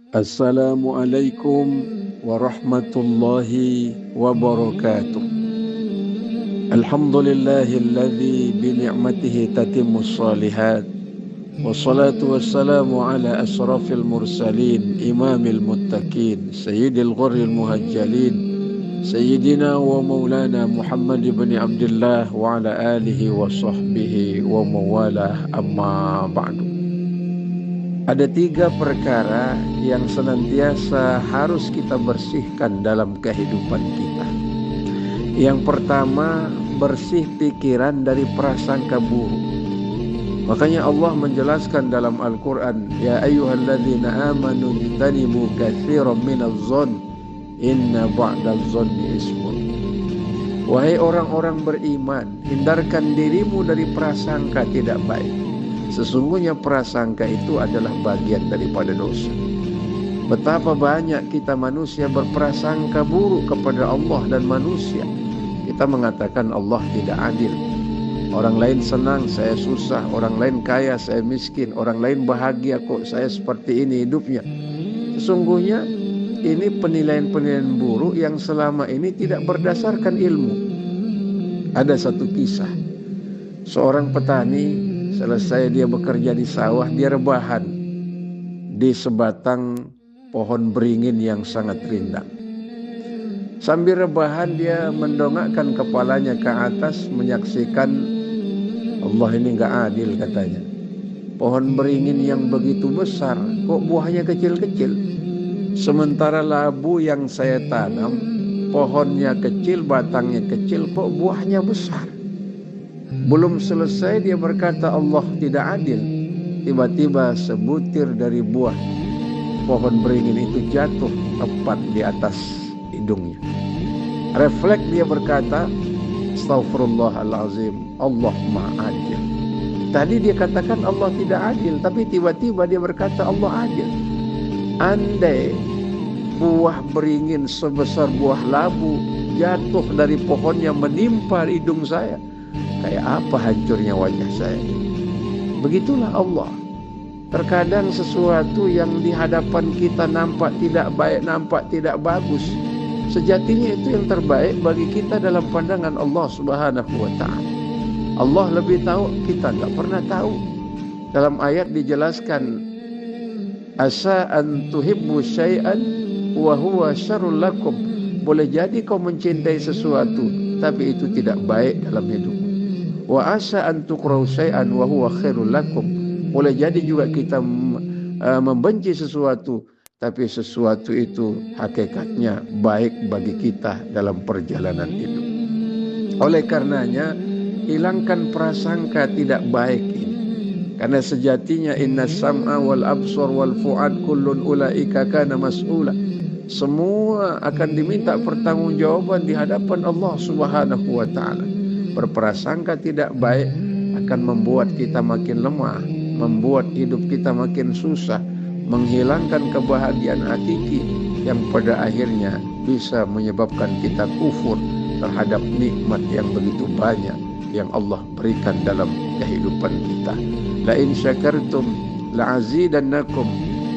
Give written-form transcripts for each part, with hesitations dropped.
Assalamualaikum warahmatullahi wabarakatuh. Alhamdulillahilladzi bini'matihi tatimmus shalihat. Wassalatu wassalamu ala asrafil mursalin imamil muttaqin sayyidil ghurril muhajjalin sayyidina wa maulana Muhammad ibn Abdullah wa ala alihi wa sahbihi wa mawalah, amma ba'du. Ada 3 perkara yang senantiasa harus kita bersihkan dalam kehidupan kita. Yang pertama, bersih pikiran dari prasangka buruk. Makanya Allah menjelaskan dalam Al-Quran, Ya ayyuhalladzina amanu jtanibu katsiran minadh-dhonn inna ba'dadh-dhonni ismun. Wahai orang-orang beriman, hindarkan dirimu dari prasangka tidak baik. Sesungguhnya prasangka itu adalah bagian daripada dosa. Betapa banyak kita manusia berprasangka buruk kepada Allah dan manusia. Kita mengatakan Allah tidak adil. Orang lain senang, saya susah. Orang lain kaya, saya miskin. Orang lain bahagia, kok saya seperti ini hidupnya. Sesungguhnya ini penilaian-penilaian buruk yang selama ini tidak berdasarkan ilmu. Ada satu kisah. Seorang petani, selesai dia bekerja di sawah, dia rebahan di sebatang pohon beringin yang sangat rindang. Sambil rebahan dia mendongakkan kepalanya ke atas, menyaksikan Allah ini gak adil katanya. Pohon beringin yang begitu besar, kok buahnya kecil-kecil. Sementara labu yang saya tanam, pohonnya kecil, batangnya kecil, kok buahnya besar. Belum selesai dia berkata Allah tidak adil. Tiba-tiba sebutir dari buah pohon beringin itu jatuh tepat di atas hidungnya. Refleks dia berkata, Astaghfirullahalazim, Allah Maha Adil. Tadi dia katakan Allah tidak adil, tapi tiba-tiba dia berkata Allah adil. Andai buah beringin sebesar buah labu jatuh dari pohonnya menimpa hidung saya, kayak apa hancurnya wajah saya. Begitulah Allah. Terkadang sesuatu yang di hadapan kita nampak tidak baik, nampak tidak bagus, sejatinya itu yang terbaik bagi kita dalam pandangan Allah Subhanahu wa ta'ala. Allah lebih tahu, kita nggak pernah tahu. Dalam ayat dijelaskan, asa an tuhibbu syai'an wa huwa syarrul lakum. Boleh jadi kau mencintai sesuatu, tapi itu tidak baik dalam hidupmu. Wa asa an tukrahu syai'an wa huwa khairul lakum. Boleh jadi juga kita membenci sesuatu, tapi sesuatu itu hakikatnya baik bagi kita dalam perjalanan hidup. Oleh karenanya, hilangkan prasangka tidak baik ini. Karena sejatinya inna sam'a wal absar wal fu'ad kullun ulaika kana mas'ula. Semua akan diminta pertanggungjawaban di hadapan Allah Subhanahu wa ta'ala. Berprasangka tidak baik akan membuat kita makin lemah, membuat hidup kita makin susah, menghilangkan kebahagiaan hakiki yang pada akhirnya bisa menyebabkan kita kufur terhadap nikmat yang begitu banyak yang Allah berikan dalam kehidupan kita. La in syakartum la azidannakum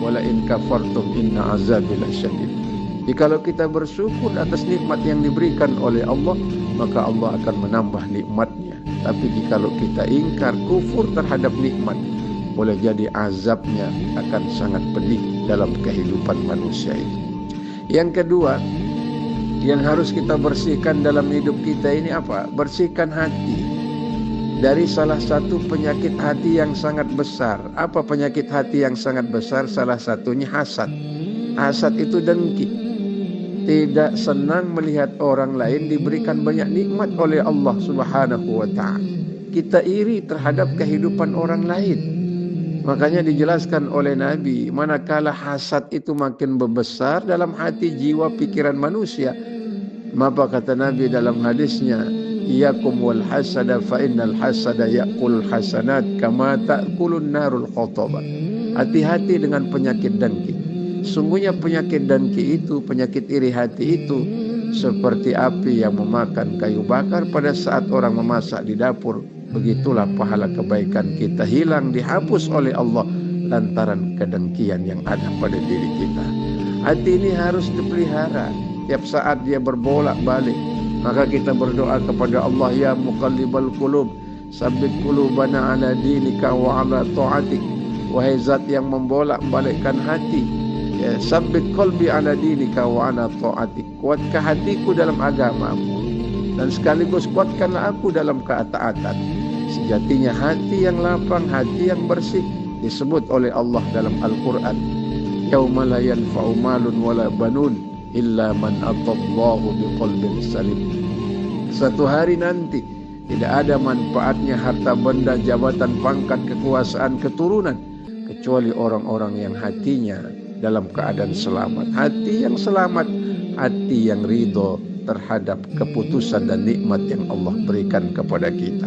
wa la in kafartum inna azabi lasyadid. Jikalau kita bersyukur atas nikmat yang diberikan oleh Allah, maka Allah akan menambah nikmatnya. Tapi jikalau kita ingkar, kufur terhadap nikmat, boleh jadi azabnya akan sangat pedih dalam kehidupan manusia itu. Yang kedua, yang harus kita bersihkan dalam hidup kita ini apa? Bersihkan hati dari salah satu penyakit hati yang sangat besar. Apa penyakit hati yang sangat besar? Salah satunya hasad. Hasad itu dengki. Tidak senang melihat orang lain diberikan banyak nikmat oleh Allah Subhanahu wa ta'ala. Kita iri terhadap kehidupan orang lain. Makanya dijelaskan oleh Nabi, manakala hasad itu makin membesar dalam hati, jiwa, pikiran manusia, maka kata Nabi dalam hadisnya, Iyakum wal hasada fa innal hasada ya'kul hasanat kama ta'kulun narul khotaba. Hati-hati dengan penyakit dengki. Sungguhnya penyakit dengki itu, penyakit iri hati itu seperti api yang memakan kayu bakar pada saat orang memasak di dapur. Begitulah pahala kebaikan kita hilang, dihapus oleh Allah lantaran kedengkian yang ada pada diri kita. Hati ini harus dipelihara. Tiap saat dia berbolak-balik, maka kita berdoa kepada Allah, ya muqallibal qulub, sabbit qulubana ala dinika wa ala ta'atik. Wahai zat yang membolak-balikkan hati, ya sabbit qalbi ala dinika wa ala ta'atik. Kuatkan hatiku dalam agamamu dan sekaligus kuatkanlah aku dalam ketaatan. Sejatinya hati yang lapang, hati yang bersih disebut oleh Allah dalam Al-Quran, yauma la yanfa'u malun wala banun illa man atallahu biqalbin salim. Suatu hari nanti tidak ada manfaatnya harta benda, jabatan, pangkat, kekuasaan, keturunan kecuali orang-orang yang hatinya dalam keadaan selamat. Hati yang selamat, hati yang ridho terhadap keputusan dan nikmat yang Allah berikan kepada kita.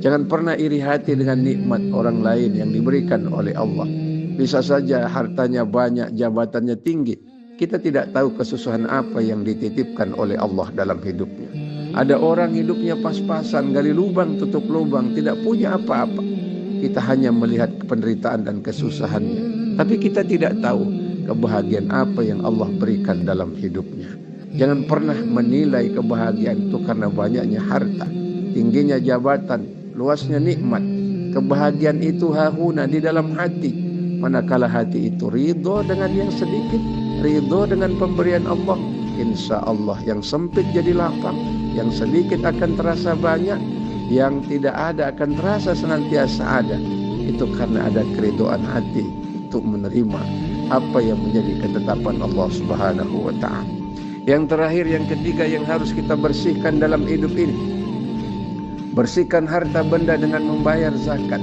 Jangan pernah iri hati dengan nikmat orang lain yang diberikan oleh Allah. Bisa saja hartanya banyak, jabatannya tinggi, kita tidak tahu kesusahan apa yang dititipkan oleh Allah dalam hidupnya. Ada orang hidupnya pas-pasan, gali lubang tutup lubang, tidak punya apa-apa. Kita hanya melihat penderitaan dan kesusahannya, tapi kita tidak tahu kebahagiaan apa yang Allah berikan dalam hidupnya. Jangan pernah menilai kebahagiaan itu karena banyaknya harta, tingginya jabatan, luasnya nikmat. Kebahagiaan itu hahuna di dalam hati. Manakala hati itu ridho dengan yang sedikit, ridho dengan pemberian Allah, insya Allah yang sempit jadi lapang, yang sedikit akan terasa banyak, yang tidak ada akan terasa senantiasa ada. Itu karena ada keridhaan hati untuk menerima apa yang menjadi ketetapan Allah Subhanahu wa ta'ala. Yang terakhir, yang ketiga yang harus kita bersihkan dalam hidup ini, bersihkan harta benda dengan membayar zakat.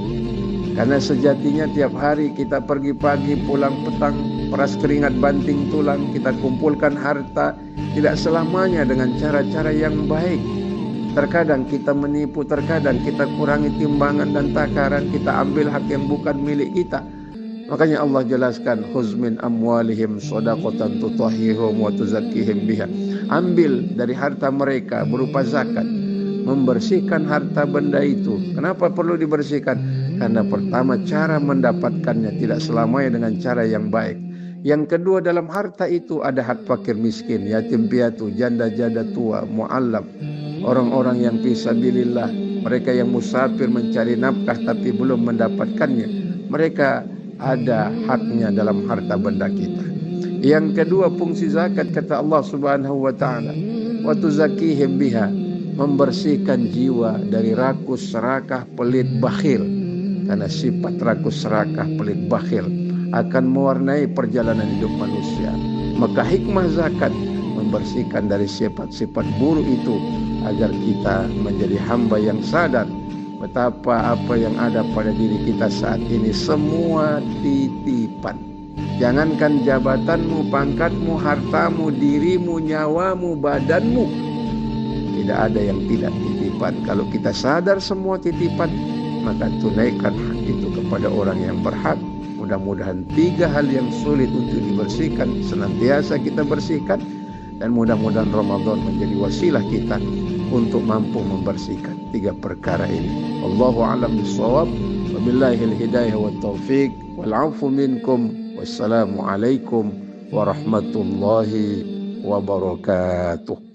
Karena sejatinya tiap hari kita pergi pagi, pulang petang, peras keringat, banting tulang, kita kumpulkan harta tidak selamanya dengan cara-cara yang baik. Terkadang kita menipu, terkadang kita kurangi timbangan dan takaran, kita ambil hak yang bukan milik kita. Makanya Allah jelaskan, khuz min amwalihim shadaqatan tutahhiruhum wa tuzakkihim biha. Ambil dari harta mereka berupa zakat, membersihkan harta benda itu. Kenapa perlu dibersihkan? Karena pertama, cara mendapatkannya tidak selamanya dengan cara yang baik. Yang kedua, dalam harta itu ada hak fakir miskin, yatim piatu, janda-janda tua, mu'allam, orang-orang yang fisabilillah, mereka yang musafir mencari nafkah tapi belum mendapatkannya. Mereka ada haknya dalam harta benda kita. Yang kedua, fungsi zakat, kata Allah Subhanahu wa ta'ala, wa tuzakkihim biha, membersihkan jiwa dari rakus, serakah, pelit, bakhil. Karena sifat rakus, serakah, pelit, bakhil akan mewarnai perjalanan hidup manusia. Maka hikmah zakat membersihkan dari sifat-sifat buruk itu agar kita menjadi hamba yang sadar betapa apa yang ada pada diri kita saat ini semua titipan. Jangankan jabatanmu, pangkatmu, hartamu, dirimu, nyawamu, badanmu, tidak ada yang tidak titipan. Kalau kita sadar semua titipan, maka tunaikan hak itu kepada orang yang berhak. Mudah-mudahan 3 hal yang sulit untuk dibersihkan senantiasa kita bersihkan, dan mudah-mudahan Ramadan menjadi wasilah kita untuk mampu membersihkan 3 perkara ini. Wallahu a'lam bishawab. Wabillahil hidayah wat taufiq wal 'afu minkum. Wassalamu alaikum warahmatullahi wabarakatuh.